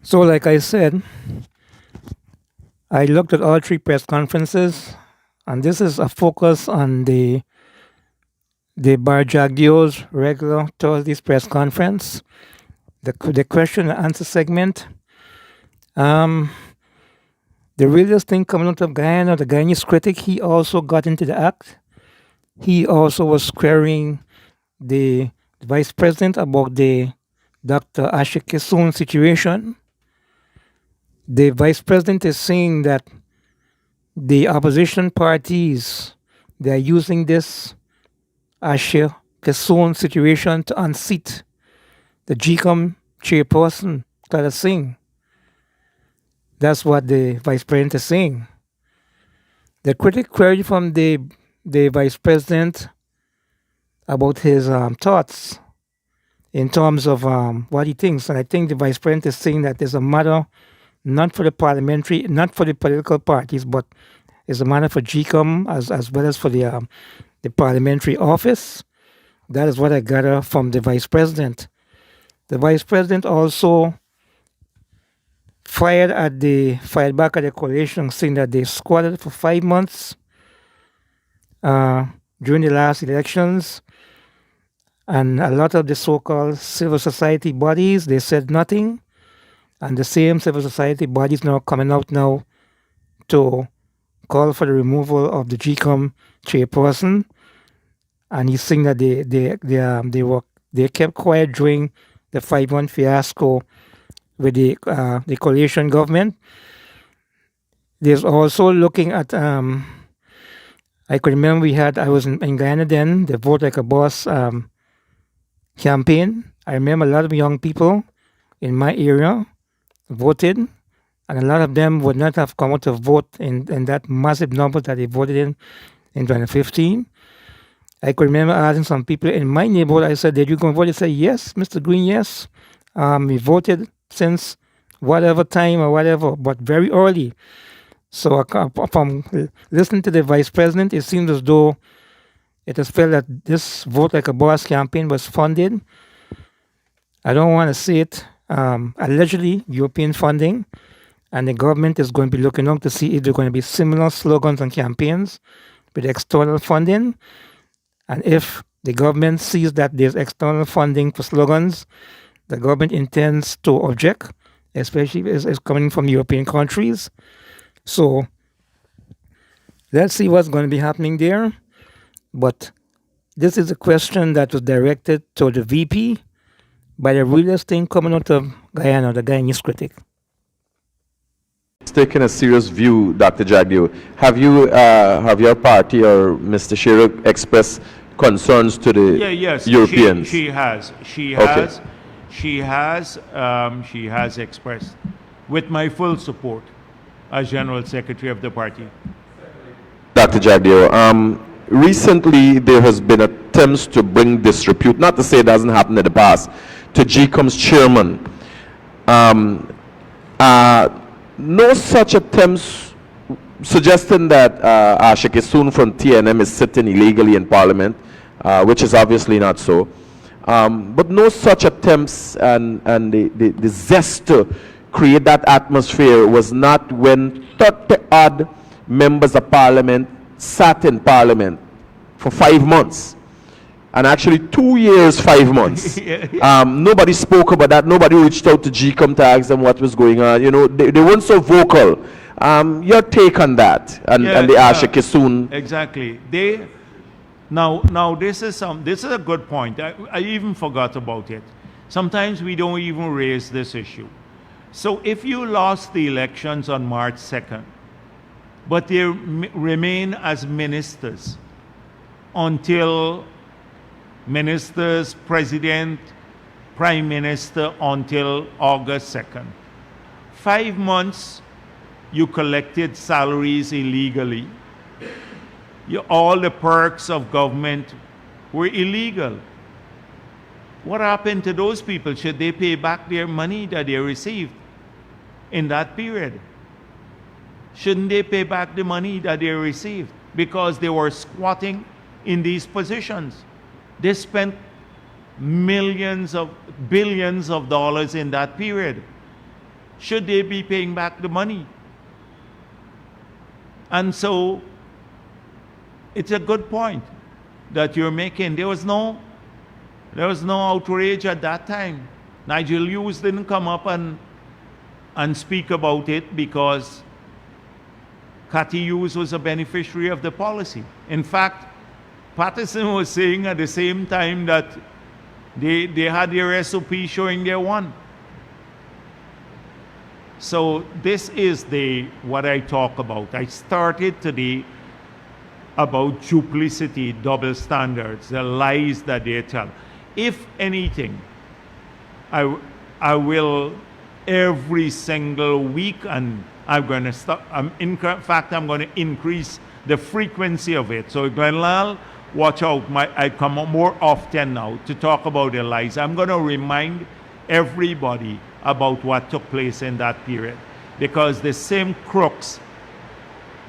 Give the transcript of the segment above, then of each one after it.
So, like I said, I looked at all three press conferences, and this is a focus on the Barjagdio's regular Thursday's press conference, the question and answer segment. Um, the realest thing coming out of Guyana, the Guyanese critic, he also got into the act. He also was querying the vice president about the Dr. Asha Kissoon situation. The vice president is saying that the opposition parties, they are using this Asha Kissoon situation to unseat the Gecom chairperson, Tata Singh. That's what the vice president is saying. The critic queried from the vice president about his thoughts in terms of what he thinks. And I think the vice president is saying that there's a matter not for the parliamentary, not for the political parties, but it's a matter for GCOM as well as for the parliamentary office. That is what I gather from the vice president. The vice president also fired back at the coalition, saying that they squatted for 5 months during the last elections, and a lot of the so-called civil society bodies, they said nothing, and the same civil society bodies now coming out now to call for the removal of the GCOM chairperson, and he's saying that they kept quiet during the 5-month fiasco with the coalition government. There's also looking at I could remember I was in Guyana then, the Vote Like a Boss campaign. I remember a lot of young people in my area voted, and a lot of them would not have come out to vote in that massive number that they voted in 2015. I could remember asking some people in my neighborhood, I said, did you go and vote? They said, yes, Mr. Green, yes. We voted since whatever time or whatever, but very early. So from listening to the vice president, it seems as though it has felt that this Vote Like a Boss campaign was funded. I don't want to say it, allegedly European funding, and the government is going to be looking up to see if there are going to be similar slogans and campaigns with external funding. And if the government sees that there's external funding for slogans, the government intends to object, especially if it's coming from European countries. So let's see what's going to be happening there. But this is a question that was directed to the VP by the realest thing coming out of Guyana, the Guyanese critic. It's taken a serious view, Dr. Jagdio. Have your party or Mr. Shearer expressed concerns to the Europeans? She has. Okay. She has expressed, with my full support, as General Secretary of the party. Dr. Jagdio, recently there has been attempts to bring disrepute, not to say it hasn't happened in the past, to GCOM's chairman. No such attempts suggesting that Asha Kissoon from TNM is sitting illegally in Parliament, which is obviously not so. But no such attempts and the zest to create that atmosphere was not when 30-odd members of Parliament sat in Parliament for 5 months. And actually 2 years, 5 months. Nobody spoke about that. Nobody reached out to GCOM to ask them what was going on. You know, they weren't so vocal. Your take on that and the Asha Kissoon. Exactly. Now this is a good point. I even forgot about it. Sometimes we don't even raise this issue. So if you lost the elections on March 2nd, but they remain as ministers until ministers, president, prime minister until August 2nd. 5 months you collected salaries illegally. All the perks of government were illegal. What happened to those people? Should they pay back their money that they received in that period? Shouldn't they pay back the money that they received because they were squatting in these positions? They spent billions of dollars in that period. should they be paying back the money? And so it's a good point that you're making. There was no outrage at that time. Nigel Hughes didn't come up and speak about it because Cathy Hughes was a beneficiary of the policy. In fact, Patterson was saying at the same time that they had their SOP showing they won. So this is what I talk about. I started today about duplicity, double standards, the lies that they tell. If anything, I will every single week, and I'm going to stop. In fact, I'm going to increase the frequency of it. So Glenlal, watch out. I come up more often now to talk about the lies. I'm going to remind everybody about what took place in that period, because the same crooks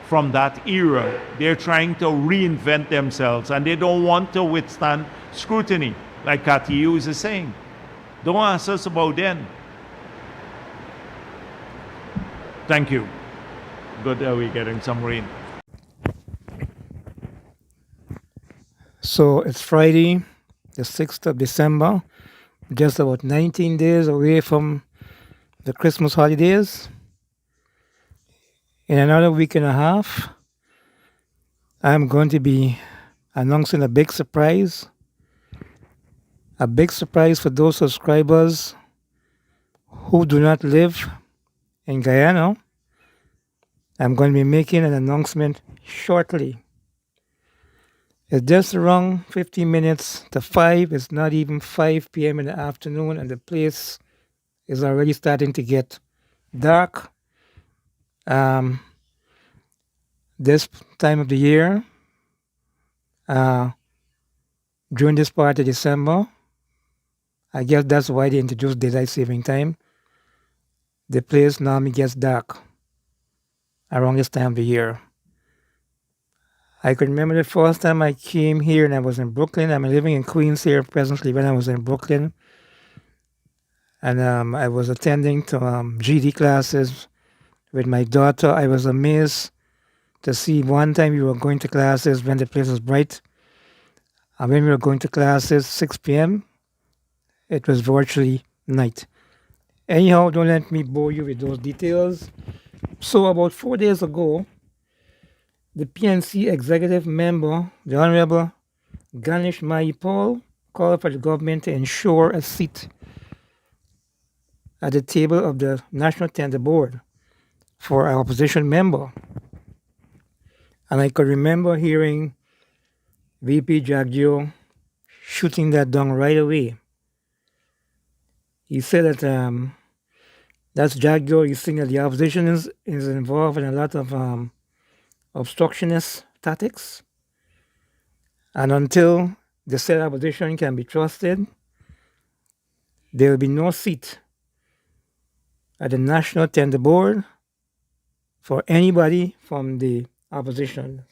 from that era, they're trying to reinvent themselves, and they don't want to withstand scrutiny, like Cathy Hughes is saying. Don't ask us about them. Thank you. Good that we're getting some rain. So it's Friday, the 6th of December, just about 19 days away from the Christmas holidays. In another week and a half, I'm going to be announcing a big surprise. A big surprise for those subscribers who do not live in Guyana. I'm going to be making an announcement shortly. It's just around 15 minutes to 5. It's not even 5 p.m. in the afternoon, and the place is already starting to get dark. This time of the year, during this part of December, I guess that's why they introduced daylight saving time. The place normally gets dark around this time of the year. I could remember the first time I came here and I was in Brooklyn. I'm living in Queens here presently. When I was in Brooklyn, and I was attending to GD classes with my daughter. I was amazed to see one time we were going to classes when the place was bright. And when we were going to classes 6 p.m., it was virtually night. Anyhow, don't let me bore you with those details. So about 4 days ago, the PNC executive member, the Honorable GANESH MAHIPAUL, called for the government to ensure a seat at the table of the National Tender Board for our opposition member. And I could remember hearing VP Jagdio shooting that down right away. He said that that's Jagdio. He's saying that the opposition is involved in a lot of obstructionist tactics. And until the said opposition can be trusted, there will be no seat at the National Tender Board for anybody from the opposition.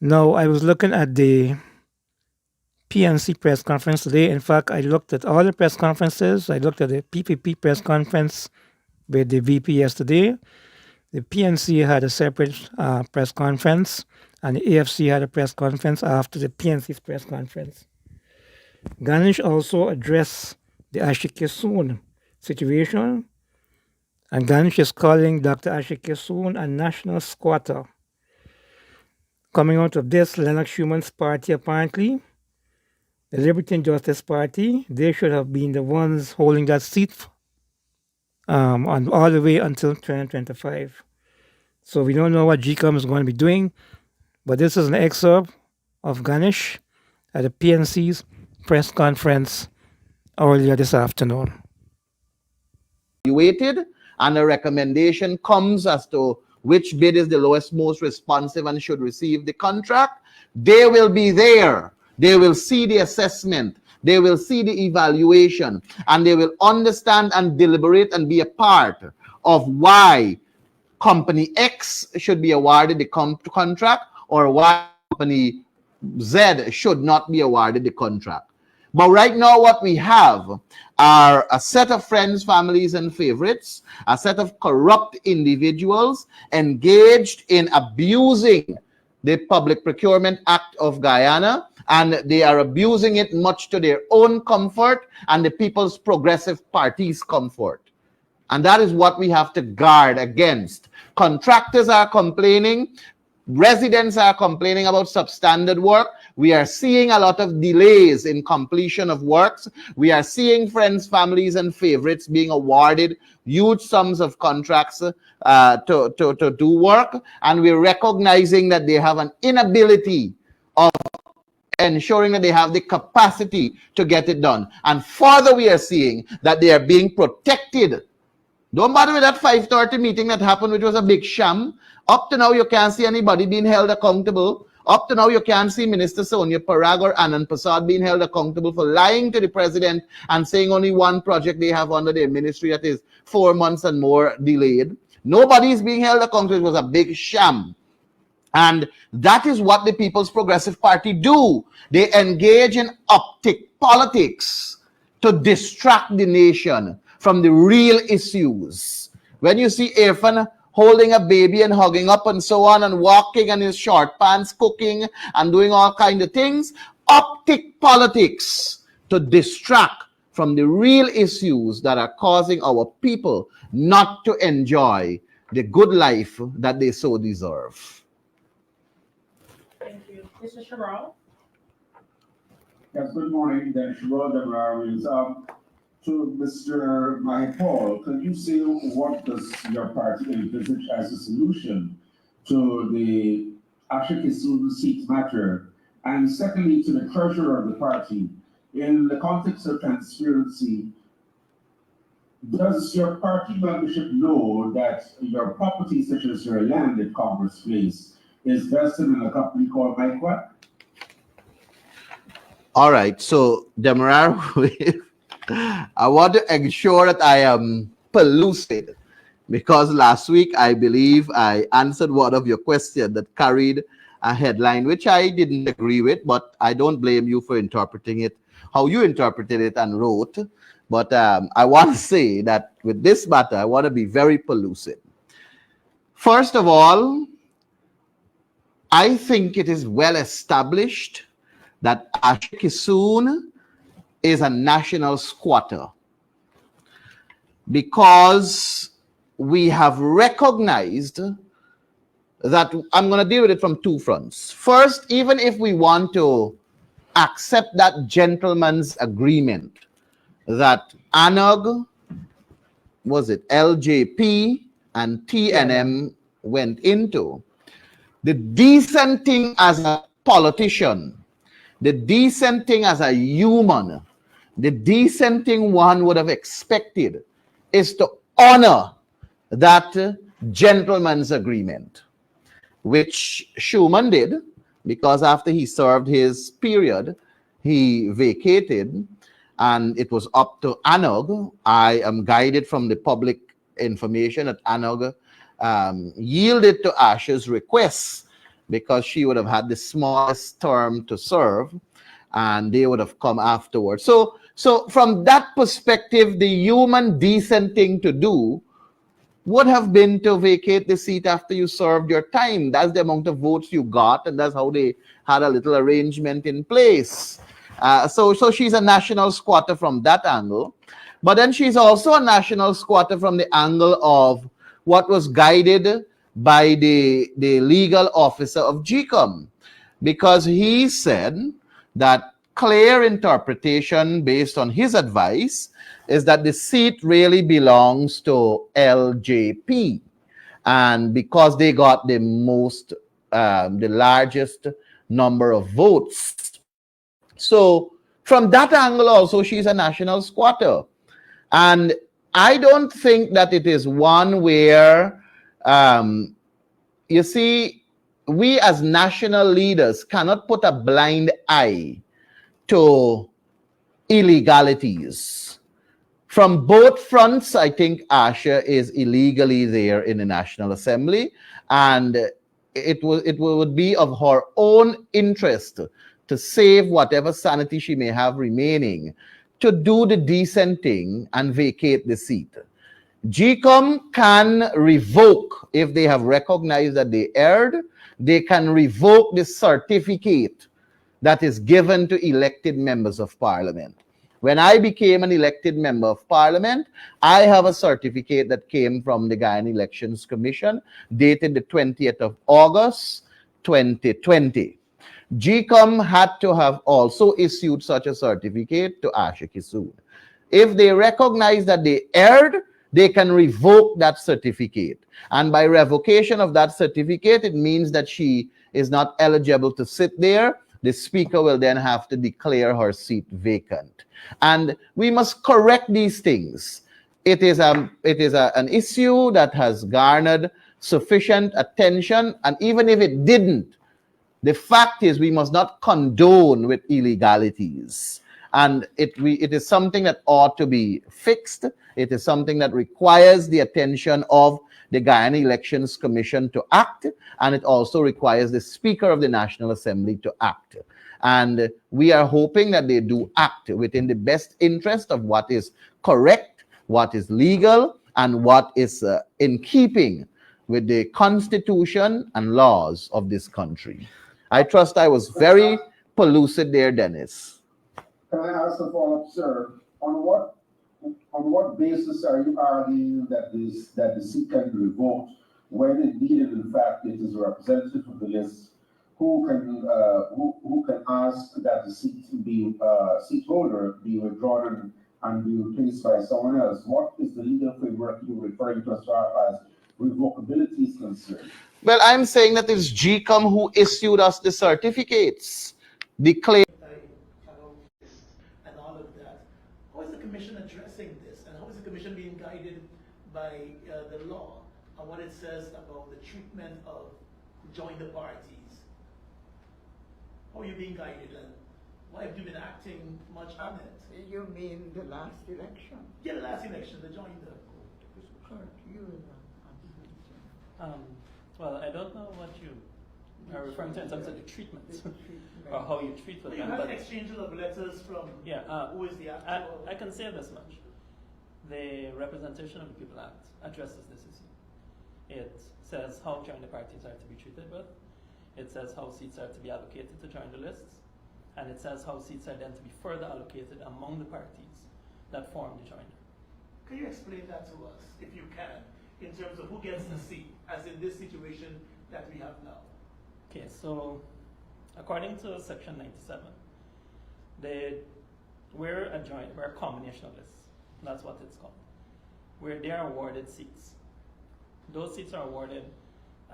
Now, I was looking at the PNC press conference today. In fact, I looked at all the press conferences. I looked at the PPP press conference with the VP yesterday. The PNC had a separate press conference, and the AFC had a press conference after the PNC's press conference. Ganesh also addressed the Asha Kissoon situation, and Ganesh is calling Dr. Asha Kissoon a national squatter. Coming out of this, Lennox Schuman's party, apparently, the Liberty and Justice Party, they should have been the ones holding that seat on all the way until 2025. So we don't know what Gecom is going to be doing, but this is an excerpt of Ganesh at the PNC's press conference earlier this afternoon. Evaluated, and a recommendation comes as to which bid is the lowest, most responsive, and should receive the contract. They will be there. They will see the assessment. They will see the evaluation, and they will understand and deliberate and be a part of why Company X should be awarded the contract or why Company Z should not be awarded the contract. But right now, what we have are a set of friends, families, and favorites, a set of corrupt individuals engaged in abusing the Public Procurement Act of Guyana, and they are abusing it much to their own comfort and the People's Progressive Party's comfort. And that is what we have to guard against. Contractors are complaining. Residents are complaining about substandard work. We are seeing a lot of delays in completion of works. We are seeing friends, families, and favorites being awarded huge sums of contracts to do work. And we're recognizing that they have an inability of ensuring that they have the capacity to get it done. And further, we are seeing that they are being protected. Don't bother with that 5:30 meeting that happened, which was a big sham. Up to now, you can't see anybody being held accountable. Up to now, you can't see Minister Sonia Parag or Anand Prasad being held accountable for lying to the president and saying only one project they have under their ministry that is 4 months and more delayed. Nobody is being held accountable. It was a big sham. And that is what the People's Progressive Party do. They engage in optic politics to distract the nation from the real issues. When you see Irfan holding a baby and hugging up and so on and walking in his short pants, cooking and doing all kinds of things, optic politics to distract from the real issues that are causing our people not to enjoy the good life that they so deserve. Thank you. Mr. Sherrell? Yes, good morning. Then Sherrell Demararians. To Mr. MAHIPAUL, can you say what does your party envisage as a solution to the Asha Kissoon seat matter? And secondly, to the treasurer of the party, in the context of transparency, does your party membership know that your property, such as your land at Congress Place, is vested in a company called MIQUA? All right, so Demerara, I want to ensure that I am pellucid, because last week I believe I answered one of your questions that carried a headline which I didn't agree with, but I don't blame you for interpreting it how you interpreted it and wrote. But I want to say that with this matter, I want to be very pellucid. First of all, I think it is well established that Asha Kissoon is a national squatter, because we have recognized that I'm going to deal with it from two fronts. First, even if we want to accept that gentleman's agreement that ANOG, was it LJP and TNM went into, the decent thing as a politician, the decent thing as a human, the decent thing one would have expected is to honor that gentleman's agreement, which Schuman did, because after he served his period, he vacated, and it was up to ANOG. I am guided from the public information that ANOG yielded to Asha's request, because she would have had the smallest term to serve, and they would have come afterwards. So from that perspective, the human decent thing to do would have been to vacate the seat after you served your time. That's the amount of votes you got, and that's how they had a little arrangement in place. So she's a national squatter from that angle. But then she's also a national squatter from the angle of what was guided by the legal officer of Gecom, because he said that clear interpretation based on his advice is that the seat really belongs to LJP, and because they got the most, the largest number of votes. So from that angle also, she's a national squatter. And I don't think that it is one where, you see, we as national leaders cannot put a blind eye to illegalities. From both fronts, I think Asha is illegally there in the National Assembly, and it would be of her own interest to save whatever sanity she may have remaining, to do the decent thing and vacate the seat. Gecom can revoke, if they have recognized that they erred, they can revoke the certificate that is given to elected members of parliament. When I became an elected member of parliament, I have a certificate that came from the Guyana Elections Commission, dated the 20th of August, 2020. Gecom had to have also issued such a certificate to Asha Kissoon. If they recognize that they erred, they can revoke that certificate. And by revocation of that certificate, it means that she is not eligible to sit there. The speaker will then have to declare her seat vacant. And we must correct these things. It is an issue that has garnered sufficient attention, and even if it didn't, the fact is we must not condone with illegalities. And it is something that ought to be fixed. It is something that requires the attention of the Guyana Elections Commission to act, and it also requires the Speaker of the National Assembly to act. And we are hoping that they do act within the best interest of what is correct, what is legal, and what is in keeping with the Constitution and laws of this country. I trust I was very pellucid there, Dennis. Can I ask a follow-up, sir? On what basis are you arguing that the seat can be revoked when indeed, in fact, it is a representative of the list who can ask that the seat holder be withdrawn and be replaced by someone else? What is the legal framework you're referring to as far as revocability is concerned? Well, I'm saying that it's Gecom who issued us the certificates. Declare and all of that. How is the commission addressing this, and how is the commission being guided by the law and what it says about the treatment of join the parties? How are you being guided, and why have you been acting much on it? You mean the last election? Yeah, the last election, the join the. Kurt, you well, I don't know what you are referring to in terms of the treatment or how you treat with Well, you them. have But an exchange of letters from who is the actual. I can say this much. The Representation of the People Act addresses this issue. It says how joint the parties are to be treated with. It says how seats are to be allocated to join the lists. And it says how seats are then to be further allocated among the parties that form the joiner. Can you explain that to us, if you can, in terms of who gets the seat, as in this situation that we have now? Okay, so according to Section 97, we're a combination of lists. That's what it's called. Where they are awarded seats. Those seats are awarded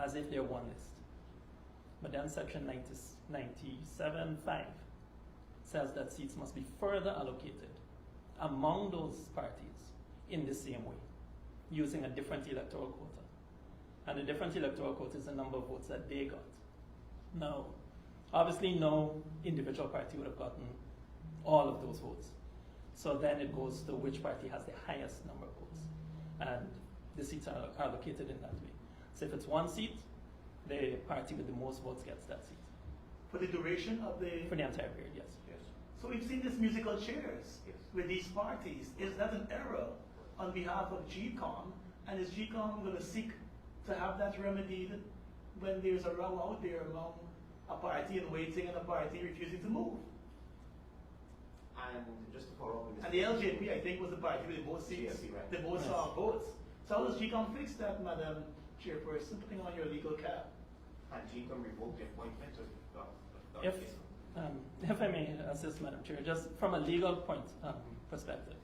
as if they're one list. But then Section 97(5) says that seats must be further allocated among those parties in the same way, using a different electoral quota. And the different electoral quota is the number of votes that they got. Now, obviously no individual party would have gotten all of those votes. So then it goes to which party has the highest number of votes. And the seats are allocated in that way. So if it's one seat, the party with the most votes gets that seat. For the duration of the... For the entire period, yes. So we've seen this musical chairs with these parties. Is that an error on behalf of Gecom? And is Gecom going to seek to have that remedied when there's a row out there among a party in waiting and a party refusing to move? And just to follow up with and the LJP, I think, was the party with the most seats, right. the most votes. So how does Gecom fix that, Madam Chairperson, putting on your legal cap? And Gecom revoked the appointment of If I may assist, Madam Chair, just from a legal perspective,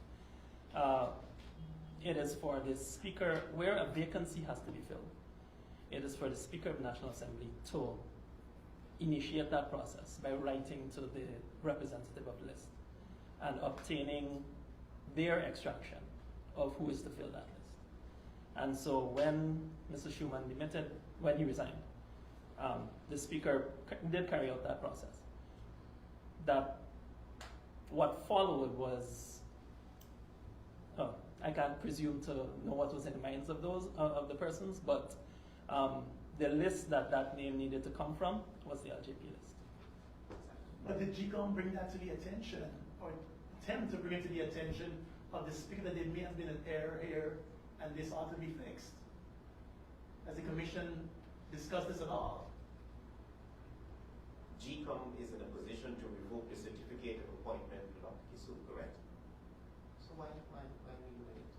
it is for the Speaker, where a vacancy has to be filled, it is for the Speaker of the National Assembly to initiate that process by writing to the representative of the list and obtaining their extraction of who is to fill that list. And so when Mr. Schumann demitted, when he resigned, the Speaker did carry out that process. What followed was, I can't presume to know what was in the minds of those of the persons, but the list that name needed to come from was the LJP list. But did Gecom bring that to the attention, or attempt to bring it to the attention of the speaker that there may have been an error here and this ought to be fixed? Has the commission discussed this at all? GCOM is in a position to revoke the certificate of appointment of Dr. Kissoon, correct? So why are we doing it?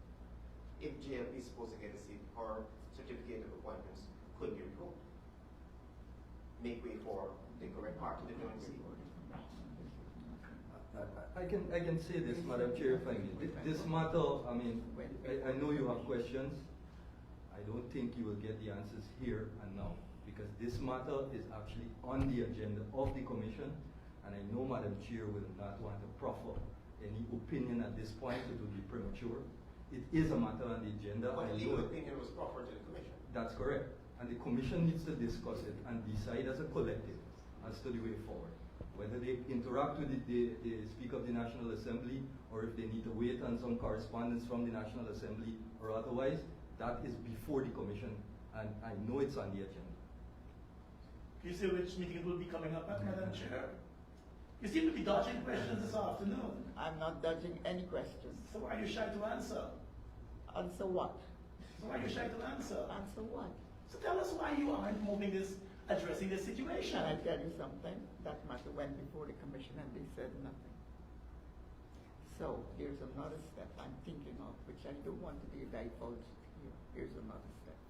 If JLP is supposed to get a seat, her certificate of appointments could be revoked. Make way for the correct party to join the seat. I can say this, Madam Chair, if I may. This matter, I mean, I know you have questions. I don't think you will get the answers here and now, because this matter is actually on the agenda of the commission, and I know Madam Chair will not want to proffer any opinion at this point. It would be premature. It is a matter on the agenda. But the legal opinion was proffered to the commission. That's correct. And the commission needs to discuss it and decide as a collective as to the way forward. Whether they interact with the Speaker of the National Assembly, or if they need to wait on some correspondence from the National Assembly or otherwise, that is before the commission, and I know it's on the agenda. You see which meeting it will be coming up at, Madam Chair? You seem to be dodging questions this afternoon. I'm not dodging any questions. So why are you shy to answer? Answer what? So why are you shy to answer? Answer what? So tell us why you aren't moving this, addressing this situation. Can I tell you something? That matter went before the commission and they said nothing. So here's another step I'm thinking of, which I don't want to be divulged here. Here's another step.